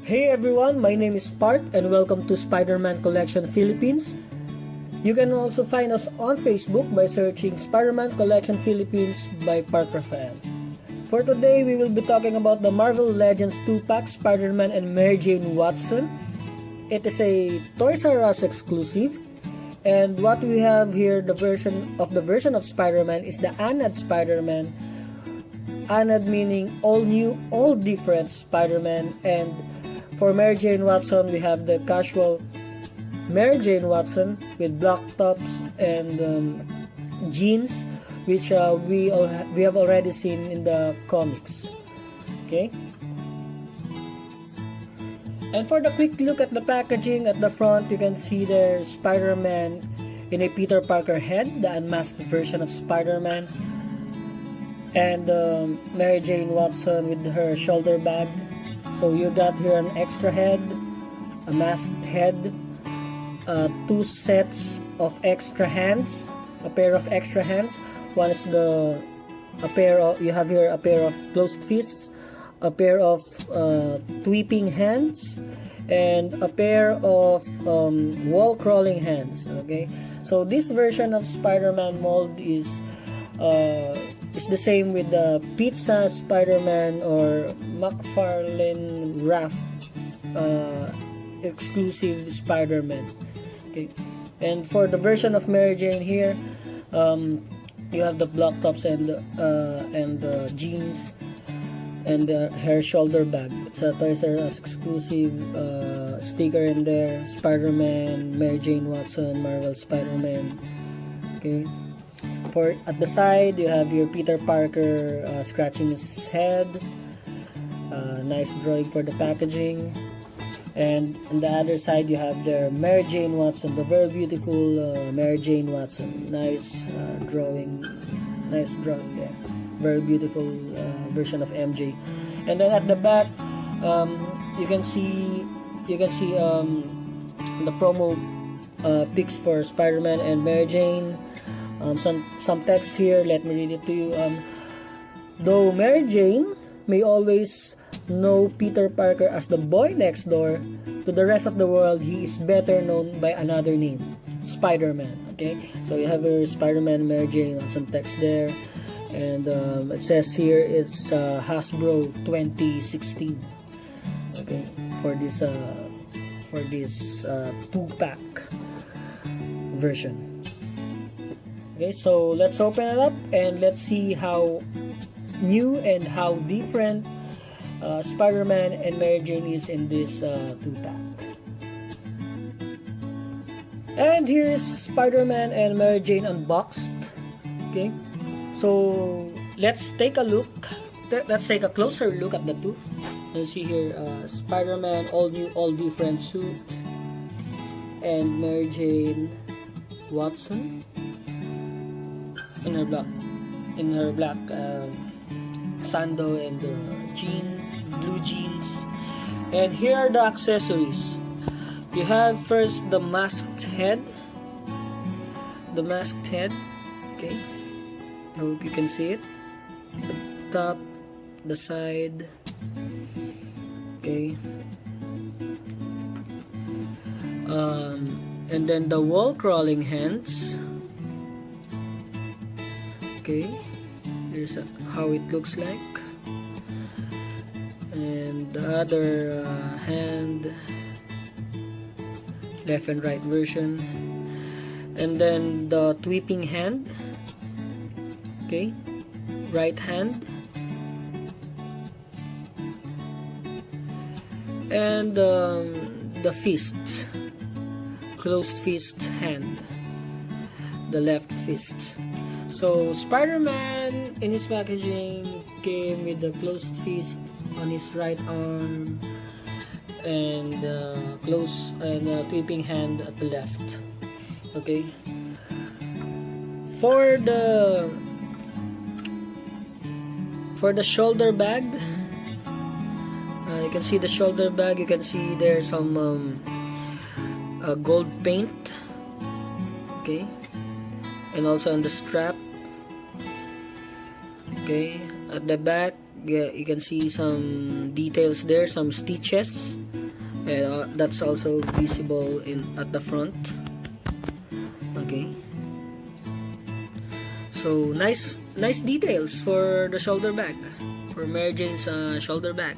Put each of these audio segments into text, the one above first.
Hey everyone, my name is Parke and welcome to Spider-Man Collection Philippines. You can also find us on Facebook by searching Spider-Man Collection Philippines by Parke Rafael. For today, we will be talking about the Marvel Legends 2-pack Spider-Man and Mary Jane Watson. It is a Toys R Us exclusive. And what we have here, the version of Spider-Man is the ANAD Spider-Man. ANAD meaning all new, all different Spider-Man. And for Mary Jane Watson, we have the casual Mary Jane Watson with black tops and jeans, which we have already seen in the comics. Okay. And for the quick look at the packaging, at the front you can see there Spider-Man in a Peter Parker head, the unmasked version of Spider-Man, and Mary Jane Watson with her shoulder bag. So you got here an extra head, a masked head, two sets of extra hands, a pair of extra hands. One is you have here a pair of closed fists, a pair of sweeping hands, and a pair of wall crawling hands. Okay, so this version of Spider-Man mold is the same with the Pizza Spider-Man or McFarlane Raft exclusive Spider-Man. Okay, and for the version of Mary Jane here, you have the black tops and jeans and her shoulder bag. It's a Toys R Us exclusive sticker in there. Spider-Man, Mary Jane Watson, Marvel Spider-Man. Okay. At the side, you have your Peter Parker scratching his head. Nice drawing for the packaging. And on the other side, you have their Mary Jane Watson, the very beautiful Mary Jane Watson. Nice drawing there. Very beautiful version of MJ. And then at the back, you can see the promo pics for Spider-Man and Mary Jane. Some text here. Let me read it to you. Though Mary Jane may always know Peter Parker as the boy next door, to the rest of the world he is better known by another name, Spider-Man. Okay, so you have your Spider-Man, Mary Jane, some text there. And it says here it's Hasbro 2016. Okay, for this 2-pack version. Okay, so let's open it up and let's see how new and how different Spider-Man and Mary Jane is in this 2-pack. And here is Spider-Man and Mary Jane unboxed. Okay. So let's take a look. Let's take a closer look at the two. You see here Spider-Man all new, all different suit, and Mary Jane Watson in her black sando and blue jeans. And here are the accessories. You have first the masked head. Okay. I hope you can see it. The top, the side. Okay. And then the wall crawling hands. Okay. Here's how it looks like. And the other hand, left and right version. And then the sweeping hand. Okay, right hand, and the fist, closed fist hand, the left fist. So Spider-Man in his packaging came with the closed fist on his right arm and sweeping hand at the left. Okay, for the shoulder bag, you can see the shoulder bag. You can see there's some gold paint. Okay, and also on the strap. Okay, at the back Yeah, you can see some details there, some stitches, and that's also visible at the front. Okay, so nice details for the shoulder bag, for Mary Jane's shoulder bag.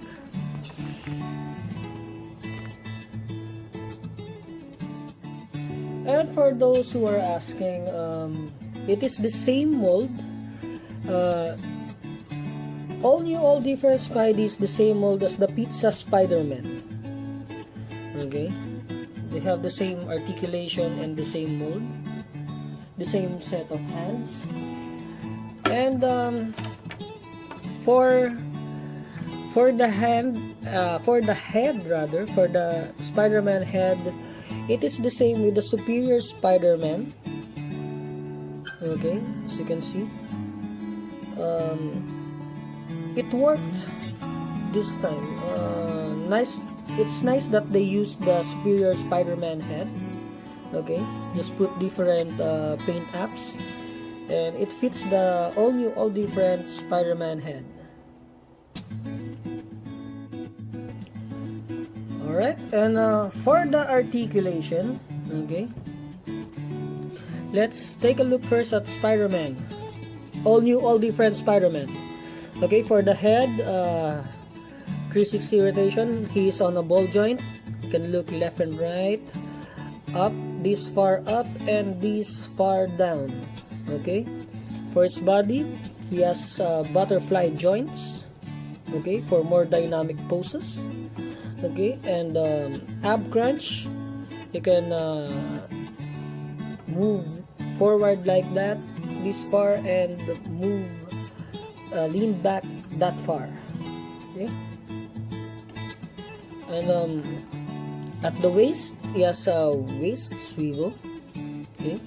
And for those who are asking, it is the same mold. All new, all different Spidey is the same mold as the Pizza Spider-Man. Okay, they have the same articulation and the same mold, the same set of hands. And for the Spider-Man head, it is the same with the Superior Spider-Man. Okay, as you can see, it worked this time. Nice. It's nice that they used the Superior Spider-Man head. Okay, just put different paint apps, and it fits the all new, all different Spider-Man head. Alright, and for the articulation, okay, let's take a look first at Spider-Man. All new, all different Spider-Man. Okay, for the head, 360 rotation, he is on a ball joint. You can look left and right, up, this far up, and this far down. Okay, for his body, he has butterfly joints. Okay, for more dynamic poses. Okay, and ab crunch, you can move forward like that, this far, and move, lean back that far. Okay, and at the waist, he has a waist swivel. Okay,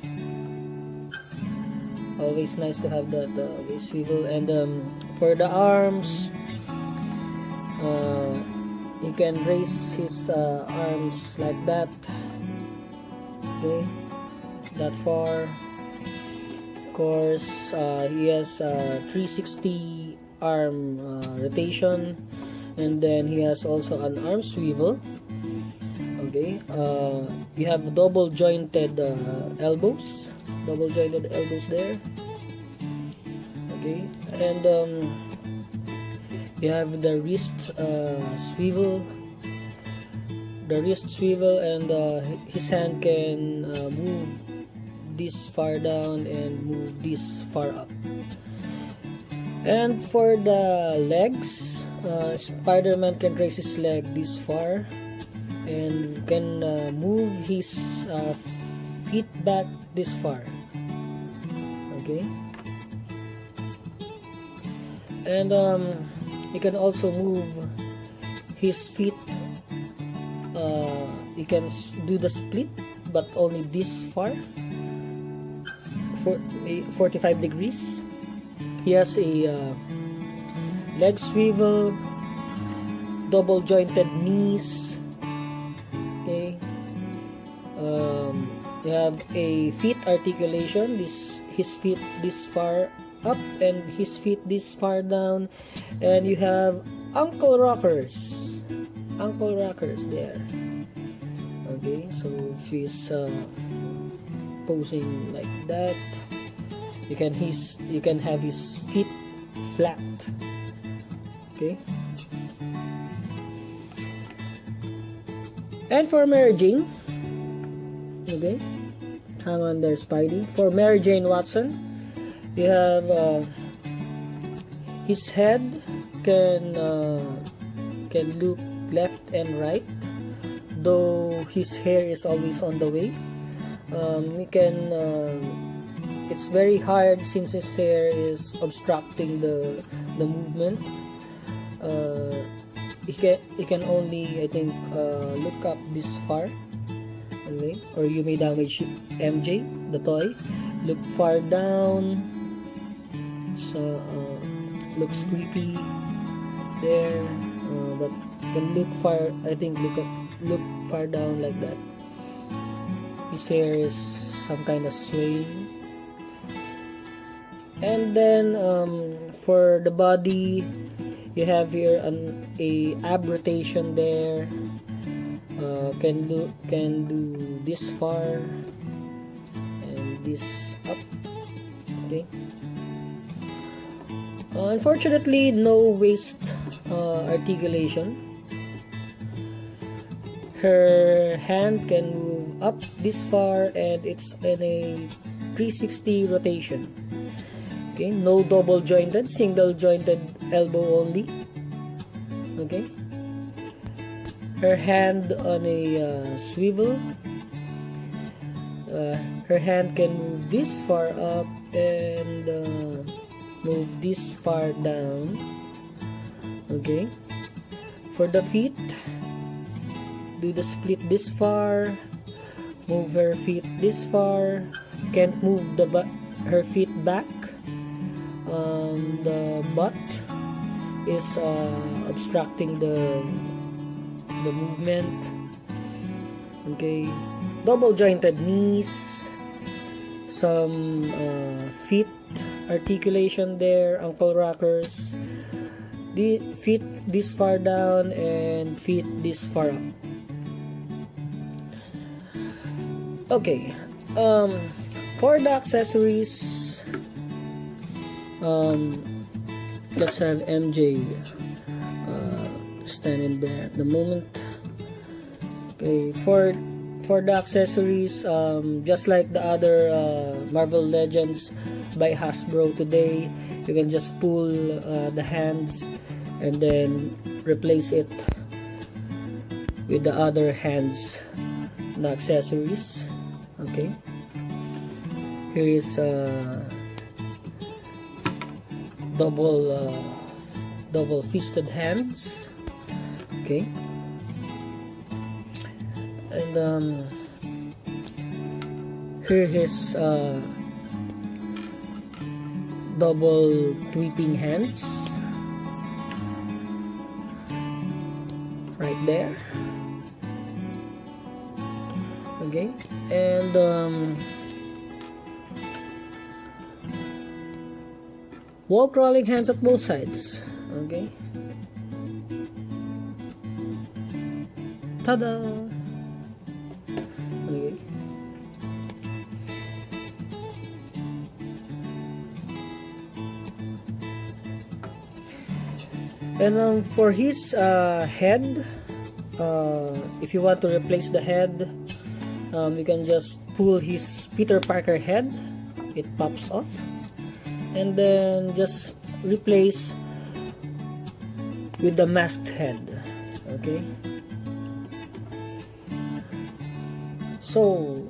always nice to have that waist swivel. And for the arms, he can raise his arms like that. Okay, that far. Of course, he has a 360 arm rotation, and then he has also an arm swivel. Okay, you have double jointed elbows, there. Okay, and you have the wrist swivel, and his hand can move this far down and move this far up. And for the legs, Spider-Man can raise his leg this far and can move his feet back this far. Okay, and you can also move his feet. You can do the split, but only this far, for 45 degrees. He has a leg swivel, double jointed knees. Okay, you have a feet articulation. His feet this far up and his feet this far down, and you have ankle rockers there. Okay, so if he's posing like that, you can have his feet flat. Okay, and for Mary Jane, okay, hang on there, Spidey. For Mary Jane Watson, you have his head can look left and right, though his hair is always on the way. He can it's very hard since his hair is obstructing the movement. He can only, I think, look up this far. Okay, or you may damage MJ, the toy. Look far down, so looks creepy there, but can look far. I think look far down like that. His hair is some kind of swaying. And then for the body, You have here a ab rotation there. Can do this far and this up. Okay. Unfortunately, no waist articulation. Her hand can move up this far, and it's in a 360 rotation. Okay, no double jointed, single jointed elbow only. Okay, her hand on a swivel. Her hand can move this far up and move this far down. Okay, for the feet, do the split this far, move her feet this far, can't move her feet back. The butt is obstructing the movement. Okay, double jointed knees, some feet articulation there, ankle rockers, the feet this far down and feet this far up. Okay, for the accessories, let's have MJ standing there at the moment. Okay, for the accessories, just like the other Marvel Legends by Hasbro today, you can just pull the hands and then replace it with the other hands, the accessories. Okay, here is double fisted hands. Okay, and here is double sweeping hands right there. Okay, and wall crawling hands at both sides. Okay, tada. Okay, and for his head, if you want to replace the head, you can just pull his Peter Parker head, it pops off, and then just replace with the masked head. Okay, so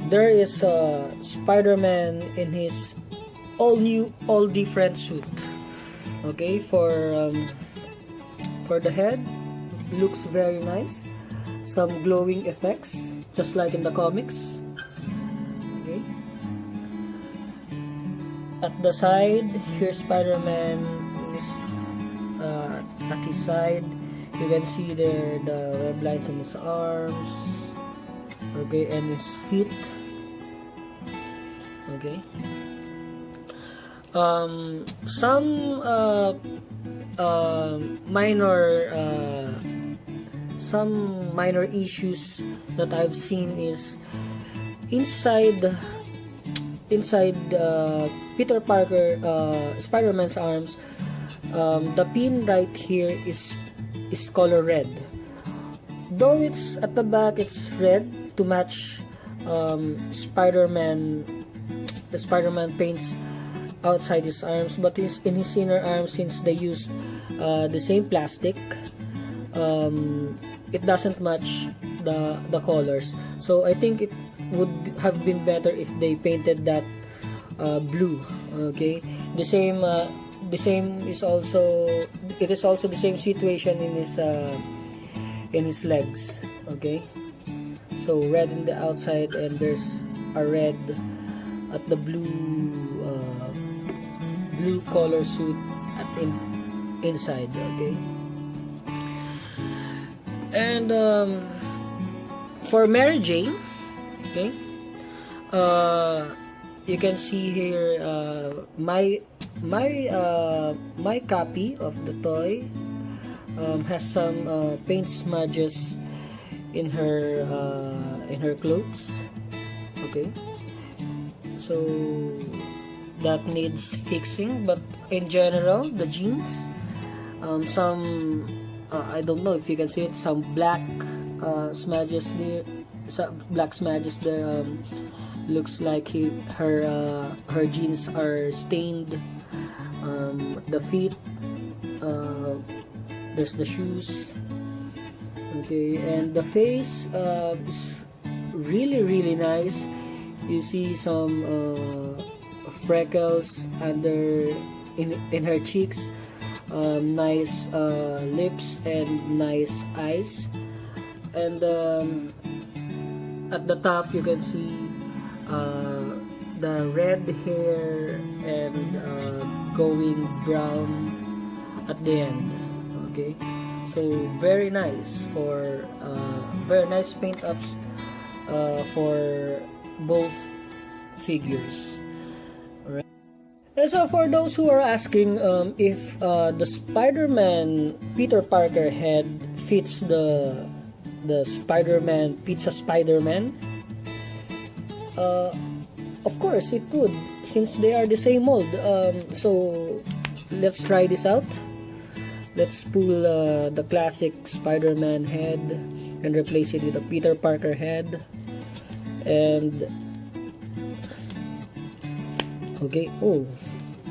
there is Spider-Man in his all new, all different suit. Okay, for the head, looks very nice, some glowing effects just like in the comics. Okay, at the side, here's Spider-Man at his side. You can see there the web lines in his arms. Okay, and his feet. Okay, some minor issues that I've seen is inside Peter Parker Spider-Man's arms. The pin right here is color red, though it's at the back it's red to match Spider-Man. The Spider-Man paints outside his arms, but in his inner arms, since they used the same plastic, it doesn't match the colors. So I think it would have been better if they painted that blue. Okay, the same is also, it is also the same situation in his legs. Okay, so red in the outside, and there's a red at the blue color suit at inside. Okay, and for Mary Jane, okay, you can see here my copy of the toy has some paint smudges in her clothes. Okay, so that needs fixing, but in general the jeans, some I don't know if you can see it, some black smudges near, black smudges there. Looks like her jeans are stained. The feet, there's the shoes. Okay, and the face is really nice. You see some freckles under in her cheeks, nice lips and nice eyes, and at the top you can see the red hair and going brown at the end. Okay, so very nice for very nice paint ups for both figures. Alright. And so for those who are asking if the Spider-Man Peter Parker head fits the Spider-Man Pizza Spider-Man, of course it would, since they are the same mold. So let's try this out. Let's pull the classic Spider-Man head and replace it with a Peter Parker head. And okay, oh,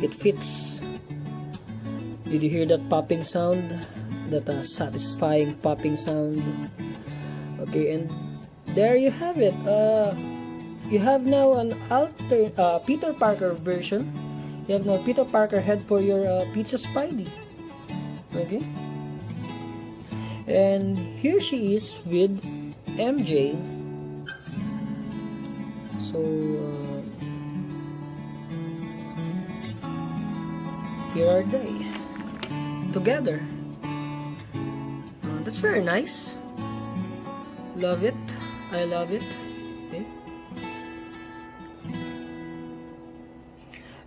it fits. Did you hear that popping sound? That satisfying popping sound. Okay, and there you have it. You have now an Peter Parker version. You have now Peter Parker head for your Pizza Spidey. Okay, and here she is with MJ. So here are they together. That's very nice. Love it. I love it. Okay.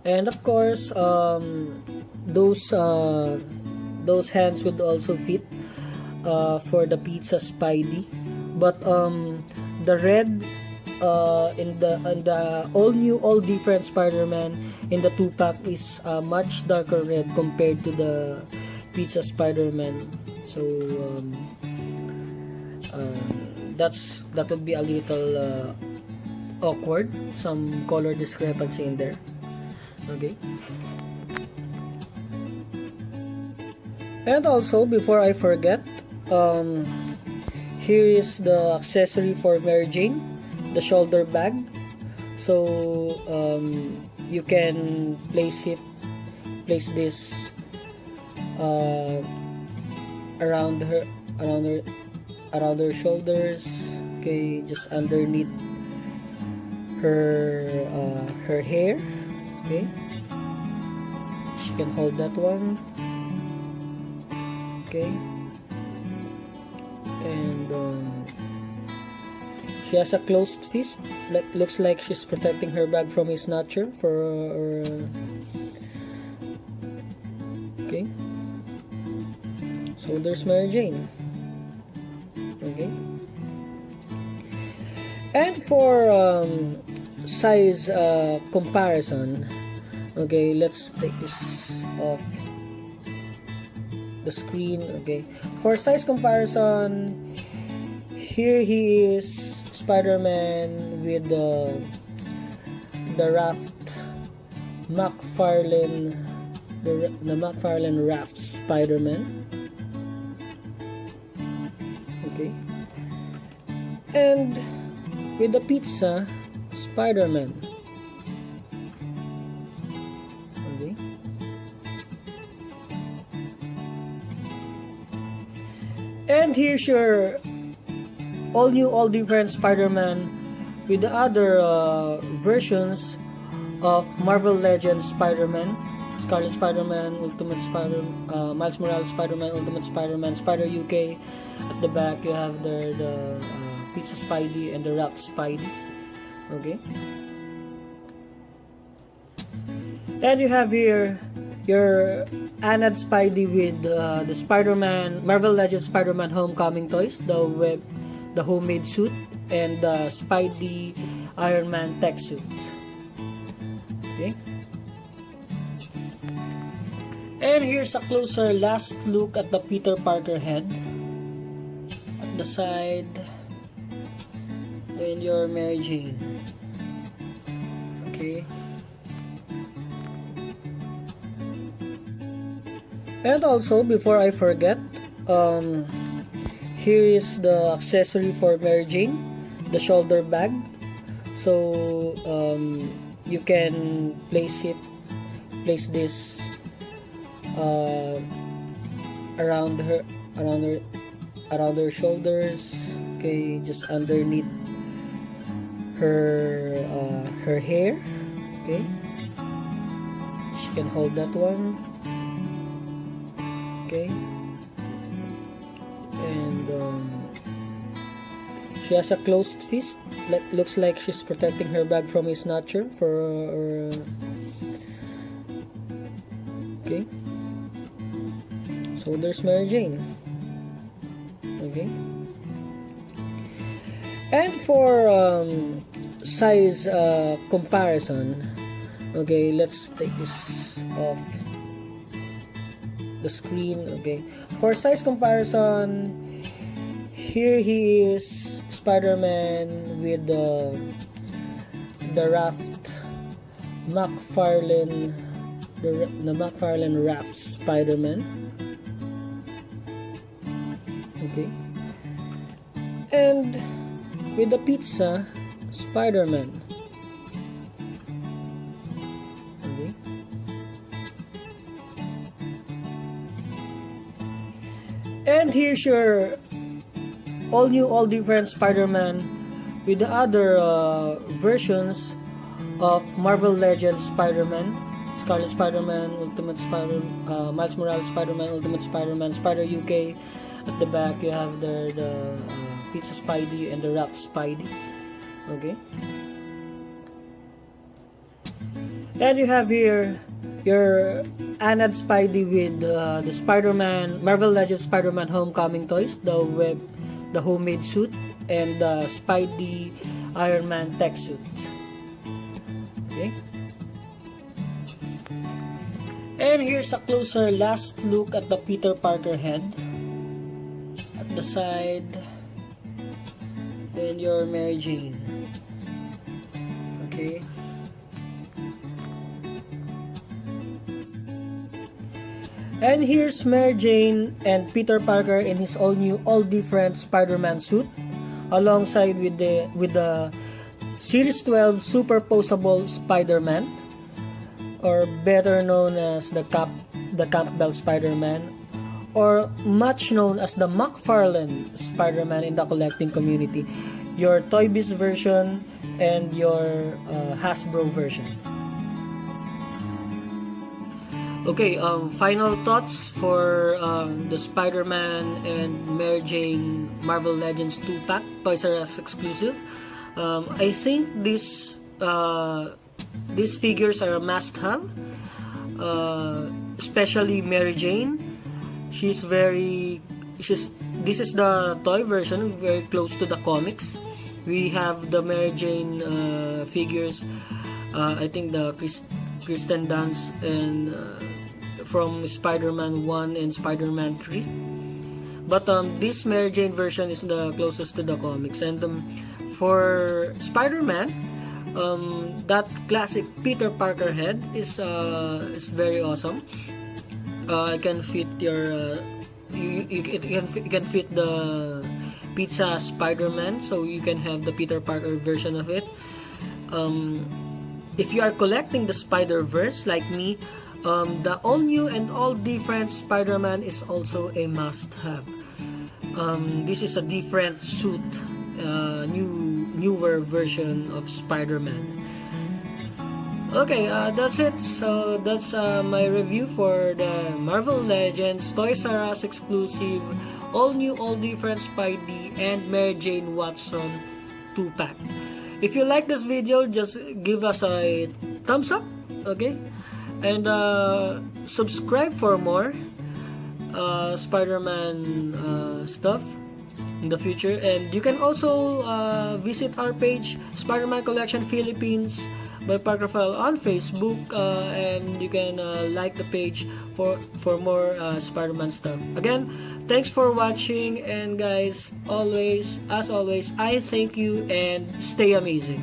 And of course, those hands would also fit for the Pizza Spidey, but the red in the all new, all different Spider-Man in the 2-pack is much darker red compared to the Pizza Spider-Man. So that would be a little awkward, some color discrepancy in there. Okay. And also, before I forget, here is the accessory for Mary Jane, the shoulder bag. So you can place this around her shoulders. Okay, just underneath her hair. Okay, she can hold that one. Okay, and she has a closed fist. Looks like she's protecting her bag from a snatcher. Okay, so there's Mary Jane. Okay, and for size comparison, okay, let's take this off the screen. Okay, for size comparison, here he is, Spider-Man, with the McFarlane Raft Spider-Man. Okay, and with the Pizza Spider-Man. Okay, and here's your all new, all different Spider-Man with the other versions of Marvel Legends Spider-Man, Scarlet Spider-Man, Ultimate Spider-Man, Miles Morales Spider-Man, Ultimate Spider-Man, Spider UK. At the back you have the Pizza Spidey and the Raft Spidey. Okay, And you have here your ANAD Spidey with the Spider-Man, Marvel Legends Spider-Man Homecoming toys, the homemade suit, and the Spidey Iron Man tech suit. Okay. And here's a closer last look at the Peter Parker head. At the side, and your Mary Jane. Okay. And also, before I forget, here is the accessory for Mary Jane, the shoulder bag. So you can place this around her shoulders. Okay, just underneath her hair. Okay, she can hold that one. Okay, and she has a closed fist. Looks like she's protecting her bag from a snatcher. Okay, so there's Mary Jane. Okay, and for size comparison, okay, let's take this off the screen. Okay, for size comparison, here he is, Spider-Man with the Raft McFarlane, the McFarlane Raft Spider-Man. Okay, and with the pizza Spider-Man. Okay. And here's your all new, all different Spider-Man with the other versions of Marvel Legends Spider-Man, Scarlet Spider-Man, Ultimate Spider-Man, Miles Morales Spider-Man, Ultimate Spider-Man, Spider UK. At the back you have the Pizza Spidey and the Wrapped Spidey. Okay. And you have here your ANAD Spidey with the Spider-Man, Marvel Legends Spider-Man Homecoming toys, the homemade suit, and the Spidey Iron Man tech suit. Okay. And here's a closer last look at the Peter Parker head. At the side, and your Mary Jane. Okay. And here's Mary Jane and Peter Parker in his all new, all different Spider-Man suit, alongside with the Series 12 superposable Spider-Man, or better known as the Campbell Spider-Man, or much known as the McFarlane Spider-Man in the collecting community, your Toy Biz version and your Hasbro version. Okay, final thoughts for the Spider-Man and Mary Jane Marvel Legends 2-pack Toys R Us exclusive. I think these figures are a must-have, especially Mary Jane. This is the toy version, very close to the comics. We have the Mary Jane figures, I think the Kristen Dunst and from Spider-Man 1 and Spider-Man 3. But this Mary Jane version is the closest to the comics. And for Spider-Man, that classic Peter Parker head is very awesome. It can fit your you can fit the Pizza Spider-Man, so you can have the Peter Parker version of it. If you are collecting the Spider-Verse like me, the all new and all different Spider-Man is also a must-have. This is a different suit, newer version of Spider-Man. Okay, that's it. So that's my review for the Marvel Legends Toys R Us exclusive all new, all different Spidey and Mary Jane Watson 2-pack. If you like this video, just give us a thumbs up, okay? And subscribe for more Spider-Man stuff in the future. And you can also visit our page, Spider-Man Collection Philippines by Parke Rafael on Facebook, and you can like the page for more Spider-Man stuff. Again, thanks for watching, and guys, as always, I thank you and stay amazing.